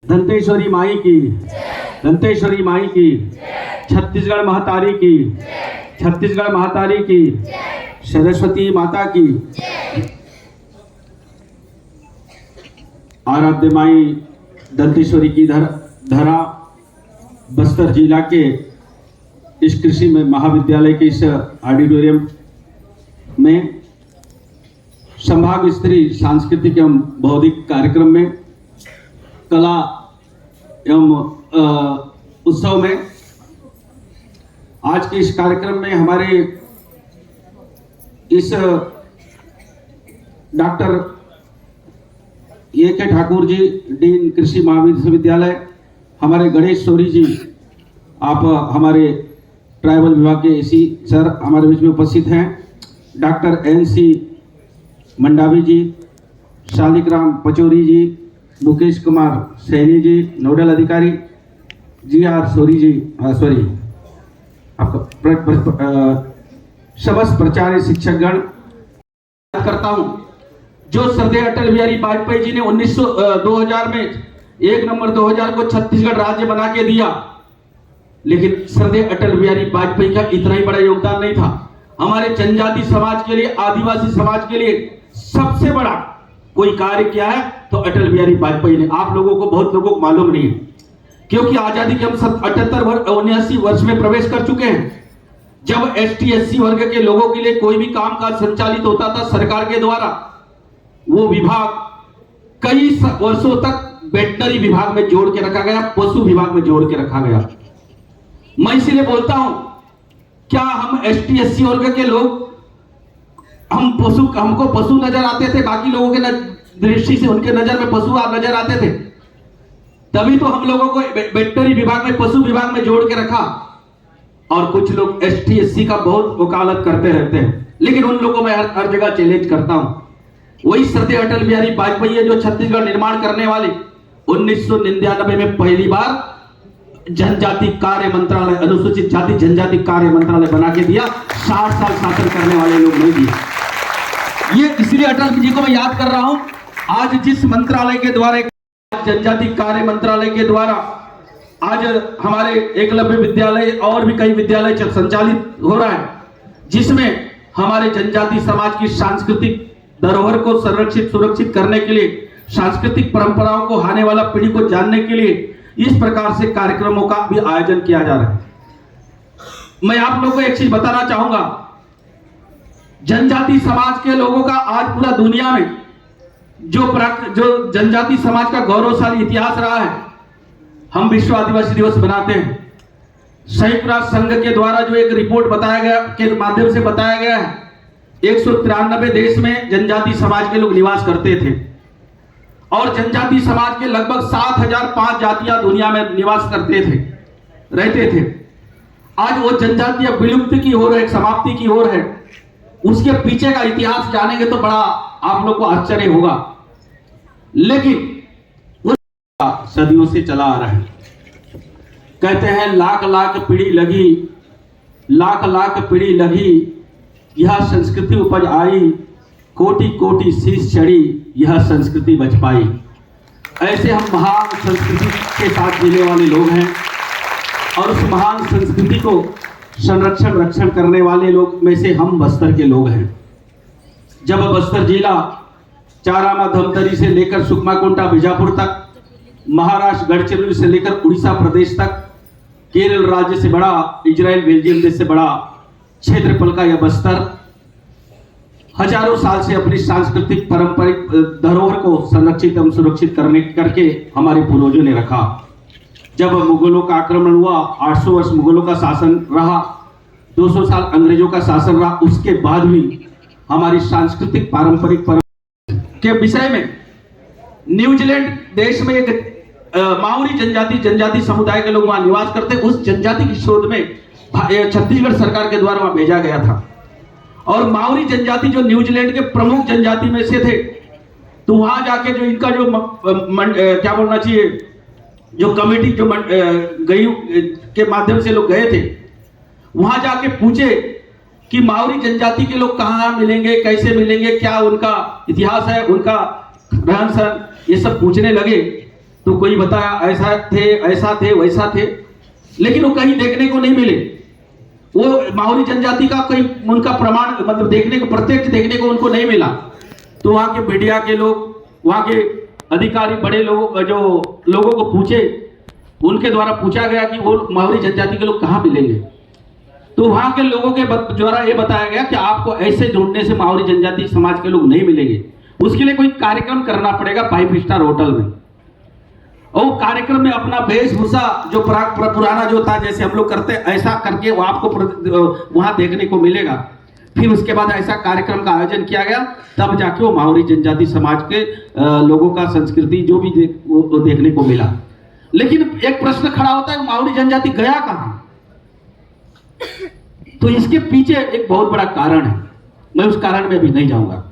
दंतेश्वरी माई की, दंतेश्वरी माई की, छत्तीसगढ़ महतारी की, छत्तीसगढ़ महतारी की, सरस्वती माता की। आराध्य माई दंतेश्वरी की धरा बस्तर जिला के इस कृषि में महाविद्यालय के इस ऑडिटोरियम में संभाग स्तरीय सांस्कृतिक एवं बौद्धिक कार्यक्रम में कला एवं उत्सव में आज के इस कार्यक्रम में हमारे इस doctor A K. Thakur ji, dean कृषि महाविद्यालय, हमारे गणेश सोरी जी, आप हमारे ट्राइबल विभाग के एसी सर हमारे बीच में उपस्थित हैं, डॉक्टर एन.सी. मंडावी जी, शालिग्राम पचौरी जी, मुकेश कुमार सैनी जी, नोडल अधिकारी, जी.आर. सोरी जी, सॉरी आपका समस्त प्राचार्य शिक्षकगण करता हूं। जो श्रद्धेय अटल बिहारी वाजपेयी जी ने 2000 में 1 नवंबर 2000 को छत्तीसगढ़ राज्य बना के दिया, लेकिन श्रद्धेय अटल बिहारी वाजपेयी का इतना ही बड़ा योगदान नहीं था। हमारे जनजाति समाज के लिए, आदिवासी समाज के लिए सबसे बड़ा कोई कार्य किया है तो अटल बिहारी वाजपेयी ने। आप लोगों को, बहुत लोगों को मालूम नहीं है, क्योंकि आजादी के हम 78 वर्ष में प्रवेश कर चुके हैं। जब ST/SC वर्ग के लोगों के लिए कोई भी काम काज संचालित होता था सरकार के द्वारा, वो विभाग कई वर्षों तक वेटनरी विभाग में जोड़ के रखा गया, पशु विभाग में जोड़ के रखा गया। मैं इसीलिए बोलता हूं, क्या हम ST/SC वर्ग के लोग, हमको पशु नजर आते थे, बाकी लोगों के दृष्टि से उनके नजर में पशु नजर आते थे, तभी तो हम लोगों को वेटनरी विभाग में, पशु विभाग में जोड़ के रखा। और कुछ लोग ST/SC का बहुत वकालत करते रहते हैं, लेकिन उन लोगों को मैं हर जगह चैलेंज करता हूं। वही श्रद्धेय अटल बिहारी वाजपेयी है जो छत्तीसगढ़ निर्माण करने वाले 1999 में पहली बार जनजाति कार्य मंत्रालय, अनुसूचित जाति जनजाति कार्य मंत्रालय बना के दिया। 60 साल शासन करने वाले लोग नहीं दिए। ये इसलिए अटल जी को मैं याद कर रहा हूं। आज जिस मंत्रालय के द्वारा, जनजाति कार्य मंत्रालय के द्वारा आज हमारे एकलव्य विद्यालय और भी कई विद्यालय संचालित हो रहा है, जिसमें हमारे जनजाति समाज की सांस्कृतिक धरोहर को संरक्षित सुरक्षित करने के लिए, सांस्कृतिक परंपराओं को, आने वाला पीढ़ी को जानने के लिए इस प्रकार से कार्यक्रमों का भी आयोजन किया जा रहा है। मैं आप लोगों को एक चीज बताना चाहूंगा, जनजाति समाज के लोगों का आज पूरा दुनिया में जो जनजाति समाज का गौरवशाली इतिहास रहा है। हम विश्व आदिवासी दिवस बनाते हैं, संयुक्त राष्ट्र संघ के द्वारा जो एक रिपोर्ट बताया गया के माध्यम से बताया गया है, 193 देश में जनजाति समाज के लोग निवास करते थे और जनजाति समाज के लगभग 7005 जातियां दुनिया में निवास करते थे, रहते थे। आज वो जनजातियां विलुप्त की ओर है, समाप्ति की ओर है। उसके पीछे का इतिहास जानेंगे तो बड़ा आप लोग को आश्चर्य होगा, लेकिन सदियों से चला आ रहा है। कहते हैं लाख लाख पीढ़ी लगी, लाख लाख पीढ़ी लगी, यह संस्कृति उपज आई, कोटि कोटि शीश चढ़ी, यह संस्कृति बच पाई। ऐसे हम महान संस्कृति के साथ जीने वाले लोग हैं और उस महान संस्कृति को संरक्षण रक्षण करने वाले लोग में से हम बस्तर के लोग हैं। जब बस्तर जिला चारामा धमतरी से लेकर सुकमा कोंटा बीजापुर तक, महाराष्ट्र गढ़चिरौली से लेकर उड़ीसा प्रदेश तक, केरल राज्य से बड़ा, इजराइल बेल्जियम देश से बड़ा क्षेत्रफल का यह बस्तर हजारों साल से अपनी सांस्कृतिक पारंपरिक धरोहर को संरक्षित एवं सुरक्षित करके हमारे पूर्वजों ने रखा। जब मुगलों का आक्रमण हुआ, 800 वर्ष मुगलों का शासन रहा, 200 साल अंग्रेजों का शासन रहा, उसके बाद भी हमारी सांस्कृतिक पारंपरिक के विषय में न्यूजीलैंड देश में एक माओरी जनजाति समुदाय के लोग वहां निवास करते, उस जनजाति की शोध में छत्तीसगढ़ सरकार के द्वारा वहां भेजा गया था। और माओरी जनजाति जो न्यूजीलैंड के प्रमुख जनजाति में से थे, तो वहां जाके जो इनका जो क्या बोलना चाहिए, जो कमेटी जो गई के माध्यम से लोग गए थे, वहां जाके पूछे कि माओरी जनजाति के लोग कहाँ मिलेंगे, कैसे मिलेंगे, क्या उनका इतिहास है, उनका रहन सहन, ये सब पूछने लगे। तो कोई बताया ऐसा थे वैसा थे, लेकिन वो कहीं देखने को नहीं मिले। वो माहौरी जनजाति का कोई उनका प्रमाण मतलब देखने को, प्रत्यक्ष देखने को उनको नहीं मिला। तो वहां के मीडिया के लोग, वहां के अधिकारी, बड़े लोगों जो लोगों को पूछे, उनके द्वारा पूछा गया कि वो माहौरी जनजाति के लोग कहाँ मिलेंगे। तो वहां के लोगों के द्वारा ये बताया गया कि आपको ऐसे ढूंढने से माहौरी जनजाति समाज के लोग नहीं मिलेंगे, उसके लिए कोई कार्यक्रम करना पड़ेगा 5 स्टार होटल में। और कार्यक्रम में अपना वेशभूषा जो पुराना जो था, जैसे हम लोग करते, ऐसा करके वो आपको वहां देखने को मिलेगा। फिर उसके बाद ऐसा कार्यक्रम का आयोजन किया गया, तब जाके वो माहौरी जनजाति समाज के लोगों का संस्कृति जो भी वो देखने को मिला। लेकिन एक प्रश्न खड़ा होता है, माहौरी जनजाति गया कहां? तो इसके पीछे एक बहुत बड़ा कारण है, मैं उस कारण में अभी नहीं जाऊंगा।